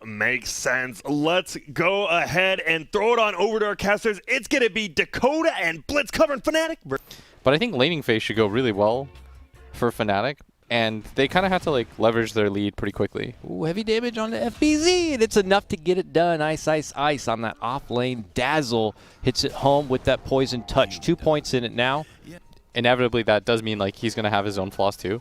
makes sense. Let's go ahead and throw it on over to our casters. It's going to be Dakota and Blitz covering Fnatic. But I think laning phase should go really well for Fnatic, and they kind of have to like leverage their lead pretty quickly. Ooh, heavy damage on the FBZ, and it's enough to get it done. Ice, ice, ice on that off lane. Dazzle hits it home with that poison touch. 2 points in it now. Inevitably, that does mean like he's going to have his own flaws too.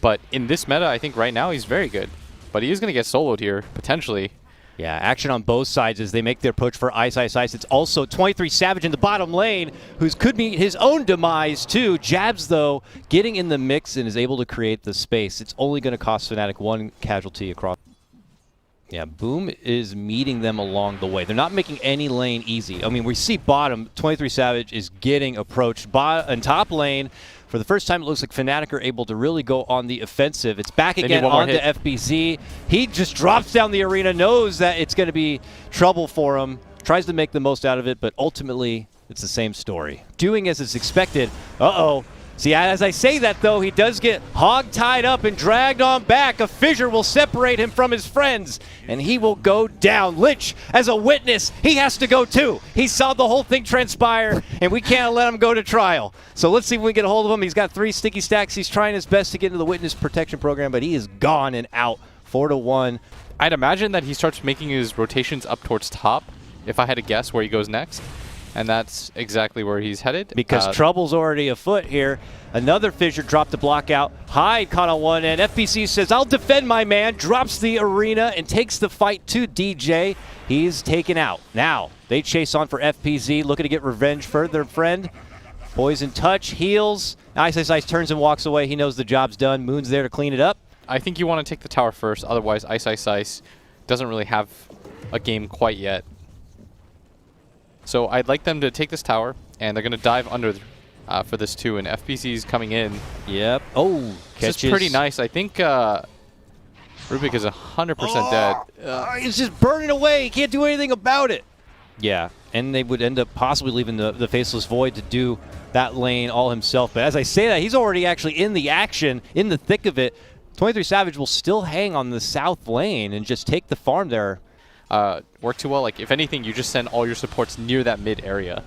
But in this meta, I think right now he's very good. But he is going to get soloed here, potentially. Yeah, action on both sides as they make their push for Ice, Ice, Ice. It's also 23 Savage in the bottom lane, who could meet his own demise too. Jabs, though, getting in the mix and is able to create the space. It's only going to cost Fnatic one casualty across. Yeah, Boom is meeting them along the way. They're not making any lane easy. I mean, we see bottom, 23 Savage is getting approached. And top lane, for the first time, it looks like Fnatic are able to really go on the offensive. It's back again onto FBZ. He just drops down the arena, knows that it's going to be trouble for him, tries to make the most out of it, but ultimately, it's the same story. Doing as is expected. Uh-oh. See, as I say that, though, he does get hog-tied up and dragged on back. A fissure will separate him from his friends, and he will go down. Lich, as a witness, he has to go too. He saw the whole thing transpire, and we can't let him go to trial. So let's see if we can get a hold of him. He's got 3 sticky stacks. He's trying his best to get into the witness protection program, but he is gone and out. 4-1. I'd imagine that he starts making his rotations up towards top, if I had to guess where he goes next. And that's exactly where he's headed. Because trouble's already afoot here. Another fissure dropped the block out. Hyde caught on one end. FBC says, I'll defend my man. Drops the arena and takes the fight to DJ. He's taken out. Now, they chase on for FPZ, looking to get revenge for their friend. Poison touch, heals. Ice, Ice, Ice turns and walks away. He knows the job's done. Moon's there to clean it up. I think you want to take the tower first. Otherwise, Ice, Ice, Ice doesn't really have a game quite yet. So I'd like them to take this tower, and they're going to dive under for this too, and FBC's coming in. Yep. Oh, catches. This is pretty nice. I think Rubik is 100% dead. He's just burning away. He can't do anything about it. Yeah, and they would end up possibly leaving the Faceless Void to do that lane all himself. But as I say that, he's already actually in the action, in the thick of it. 23 Savage will still hang on the south lane and just take the farm there. Work too well. Like, if anything, you just send all your supports near that mid area.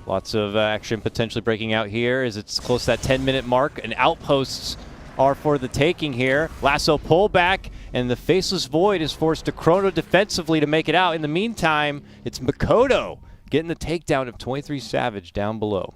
Lots of action potentially breaking out here as it's close to that 10-minute mark, and outposts are for the taking here. Lasso pullback, and the Faceless Void is forced to chrono defensively to make it out. In the meantime, it's Makoto getting the takedown of 23 Savage down below.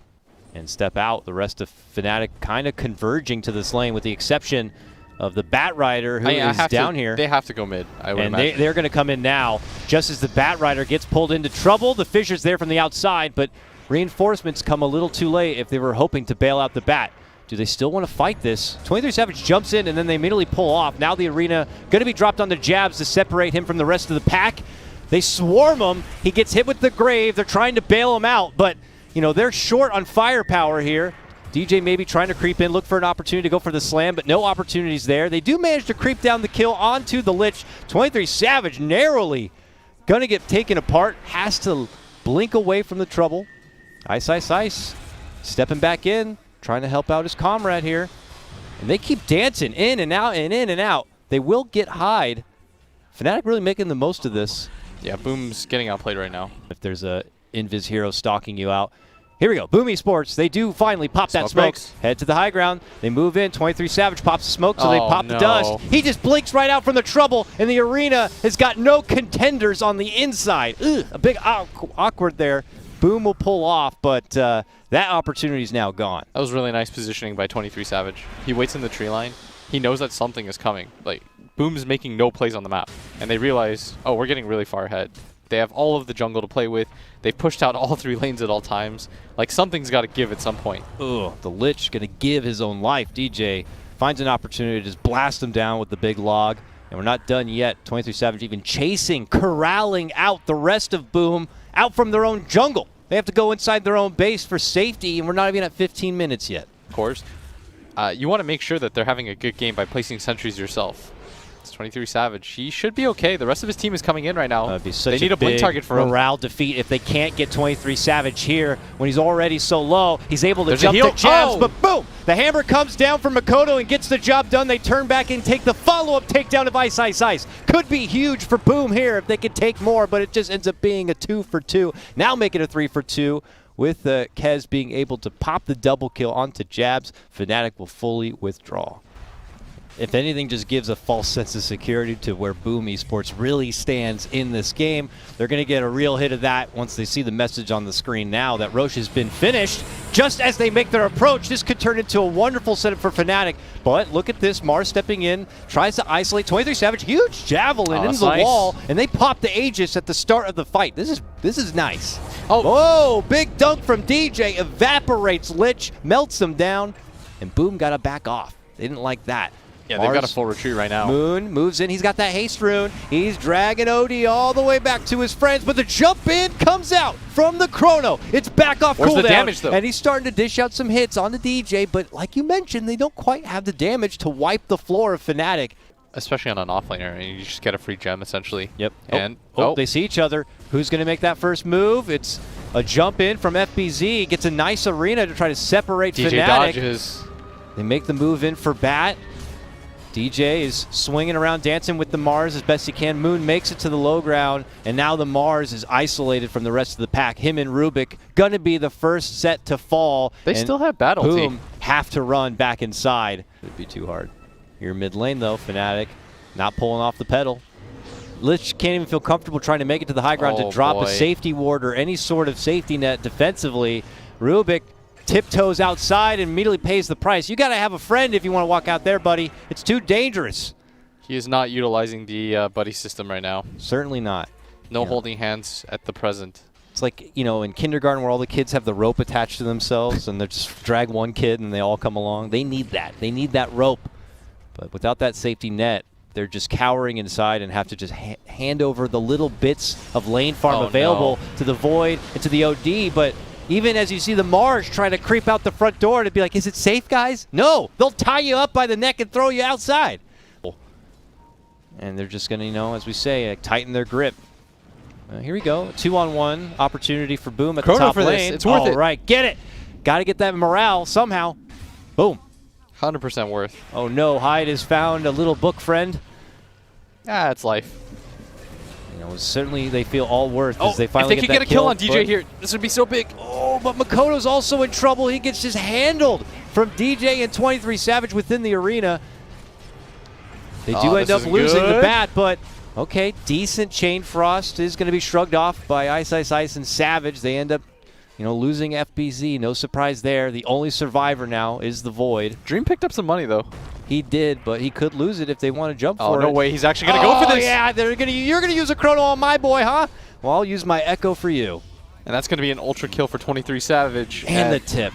And step out, the rest of Fnatic kind of converging to this lane with the exception of the Bat Rider, who is down here. They have to go mid, I would imagine. And they're going to come in now. Just as the Bat Rider gets pulled into trouble, the Fissure's there from the outside, but reinforcements come a little too late if they were hoping to bail out the Bat. Do they still want to fight this? 23 Savage jumps in, and then they immediately pull off. Now the arena going to be dropped on the jabs to separate him from the rest of the pack. They swarm him. He gets hit with the Grave. They're trying to bail him out, but you know they're short on firepower here. DJ maybe trying to creep in, look for an opportunity to go for the slam, but no opportunities there. They do manage to creep down the kill onto the Lich. 23 Savage narrowly going to get taken apart. Has to blink away from the trouble. Ice, Ice, Ice stepping back in, trying to help out his comrade here. And they keep dancing in and out and in and out. They will get Hyde. Fnatic really making the most of this. Yeah, Boom's getting outplayed right now. If there's a Invis hero stalking you out. Here we go. Boom Esports. They do finally pop that smoke. Breaks. Head to the high ground. They move in. 23 Savage pops the smoke, so they pop the dust. He just blinks right out from the trouble, and the arena has got no contenders on the inside. Ugh, a big awkward there. Boom will pull off, but that opportunity is now gone. That was really nice positioning by 23 Savage. He waits in the tree line. He knows that something is coming. Like, Boom's making no plays on the map, and they realize, oh, we're getting really far ahead. They have all of the jungle to play with. They've pushed out all 3 lanes at all times. Like, something's got to give at some point. Ugh, the Lich going to give his own life. DJ finds an opportunity to just blast him down with the big log. And we're not done yet. 23 Savage even chasing, corralling out the rest of Boom out from their own jungle. They have to go inside their own base for safety, and we're not even at 15 minutes yet. Of course. You want to make sure that they're having a good game by placing sentries yourself. It's 23 Savage. He should be okay. The rest of his team is coming in right now. That'd be such they need a blink big target for him. morale defeat if they can't get 23 Savage here when he's already so low. He's able to There's a jump heal. to jabs, Oh! but boom! The hammer comes down from Makoto and gets the job done. They turn back and take the follow-up takedown of Ice Ice Ice. Could be huge for Boom here if they could take more, but it just ends up being a 2 for 2. Now make it a 3 for 2. With Kez being able to pop the double kill onto jabs, Fnatic will fully withdraw. If anything, just gives a false sense of security to where Boom Esports really stands in this game. They're going to get a real hit of that once they see the message on the screen now that Roche has been finished. Just as they make their approach, this could turn into a wonderful setup for Fnatic. But look at this, Mars stepping in, tries to isolate 23 Savage, huge javelin into the wall, and they pop the Aegis at the start of the fight. This is nice. Oh, big dunk from DJ, evaporates Lich, melts him down, and Boom got to back off. They didn't like that. Yeah, they've got a full retreat right now. Moon moves in. He's got that haste rune. He's dragging OD all the way back to his friends, but the jump in comes out from the Chrono. It's back off Where's cooldown. the damage, though? And he's starting to dish out some hits on the DJ, but like you mentioned, they don't quite have the damage to wipe the floor of Fnatic. Especially on an offlaner, and you just get a free gem, essentially. Yep. And they see each other. Who's going to make that first move? It's a jump in from FBZ. Gets a nice arena to try to separate DJ Fnatic. dodges. They make the move in for Bat. DJ is swinging around, dancing with the Mars as best he can. Moon makes it to the low ground, and now the Mars is isolated from the rest of the pack. Him and Rubik gonna be the first set to fall. They still have battle Boom, have to run back inside. It'd be too hard. Here mid lane though, Fnatic not pulling off the pedal. Lich can't even feel comfortable trying to make it to the high ground to drop a safety ward or any sort of safety net defensively. Rubik tiptoes outside and immediately pays the price. You got to have a friend if you want to walk out there, buddy. It's too dangerous. He is not utilizing the buddy system right now. Certainly not. No holding hands at the present. It's like, you know, in kindergarten where all the kids have the rope attached to themselves and they just drag one kid and they all come along. They need that. They need that rope. But without that safety net, they're just cowering inside and have to just hand over the little bits of lane farm available to the Void and to the OD. But even as you see the Mars trying to creep out the front door to be like, is it safe, guys? No, they'll tie you up by the neck and throw you outside. And they're just going to, you know, as we say, tighten their grip. Here we go, 2-on-1 opportunity for Boom at the top lane. It's worth it. All right, get it. Got to get that morale somehow. Boom. 100% worth. Oh no, Hyde has found a little book friend. Ah, it's life. You know, certainly they feel all worth as they finally if they could get a kill on DJ here, this would be so big. Oh, but Makoto's also in trouble. He gets just handled from DJ and 23 Savage within the arena. They do end up losing the bat, but okay, decent chain frost is going to be shrugged off by Ice Ice Ice and Savage. They end up, you know, losing FBZ. No surprise there. The only survivor now is the Void. Dream picked up some money though. He did, but he could lose it if they want to jump for it. Oh, no way. He's actually going to go for this. Yeah, you're going to use a chrono on my boy, huh? Well, I'll use my Echo for you. And that's going to be an ultra kill for 23 Savage. And the tip.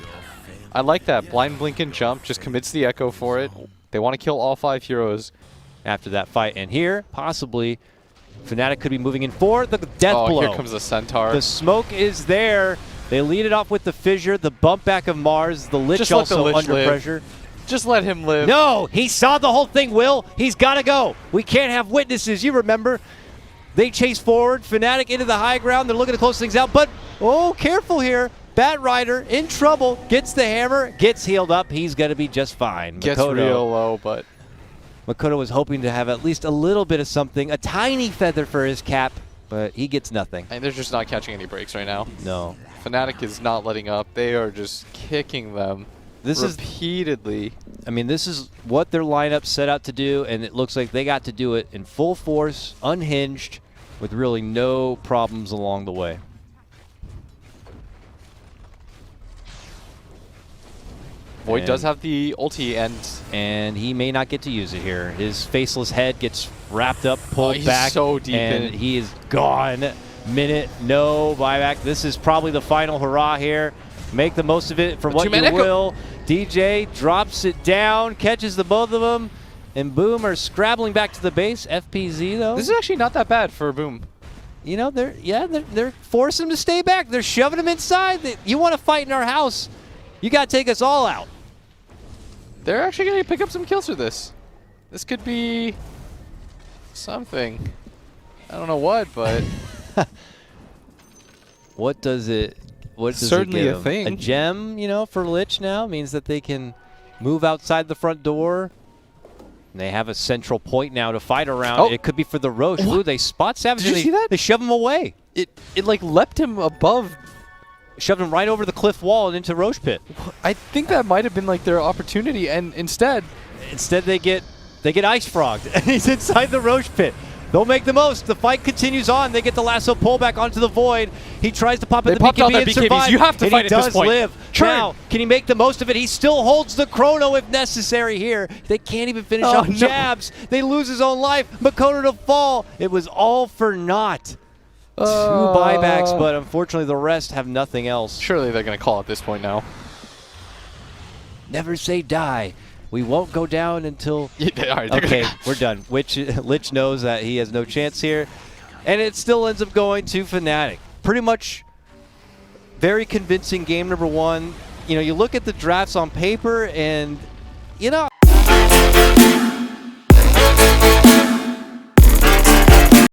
I like that. Blind blink and jump just commits the Echo for it. They want to kill all 5 heroes after that fight. And here, possibly, Fnatic could be moving in for the death blow. Oh, here comes the Centaur. The smoke is there. They lead it off with the fissure, the bump back of Mars, the Lich also under pressure. Just let him live. No, he saw the whole thing, Will. He's got to go. We can't have witnesses, you remember. They chase forward, Fnatic into the high ground. They're looking to close things out, but, oh, careful here. Bat Rider in trouble, gets the hammer, gets healed up. He's going to be just fine. Gets real low, but Makoto was hoping to have at least a little bit of something, a tiny feather for his cap, but he gets nothing. And they're just not catching any breaks right now. No. Fnatic is not letting up. They are just kicking them repeatedly. This is what their lineup set out to do, and it looks like they got to do it in full force, unhinged, with really no problems along the way. Void does have the ulti, and he may not get to use it here. His faceless head gets wrapped up, pulled back, so deep and he is gone. Minute, no buyback. This is probably the final hurrah here. Make the most of it for what you will. DJ drops it down, catches the both of them, and Boom are scrabbling back to the base. FPZ though. This is actually not that bad for Boom. You know, they're forcing him to stay back. They're shoving him inside. You want to fight in our house? You got to take us all out. They're actually going to pick up some kills for this. This could be something. I don't know what, but What does it certainly it a give 'em? thing. A gem, you know, for Lich now means that they can move outside the front door. And they have a central point now to fight around. Oh. It could be for the Roche. Ooh, they spot Savage. Did you and see that? They shove him away. it like leapt him above. Shoved him right over the cliff wall and into Roche pit. I think that might have been like their opportunity, and instead, Instead, they get ice frogged, and he's inside the Roche pit. They'll make the most. The fight continues on. They get the lasso pull back onto the void. He tries to pop at They the popped out BKB their and BKBs. survive. You have to and fight he at this does point. live. Churn. Now, can he make the most of it? He still holds the chrono if necessary here. They can't even finish Oh, off no. Jabs. They lose his own life. Makoto to fall. It was all for naught. 2 buybacks, but unfortunately the rest have nothing else. Surely they're going to call at this point now. Never say die. We won't go down until... All right, Okay, we're done. Lich knows that he has no chance here. And it still ends up going to Fnatic. Pretty much very convincing game number 1. You know, you look at the drafts on paper and, you know,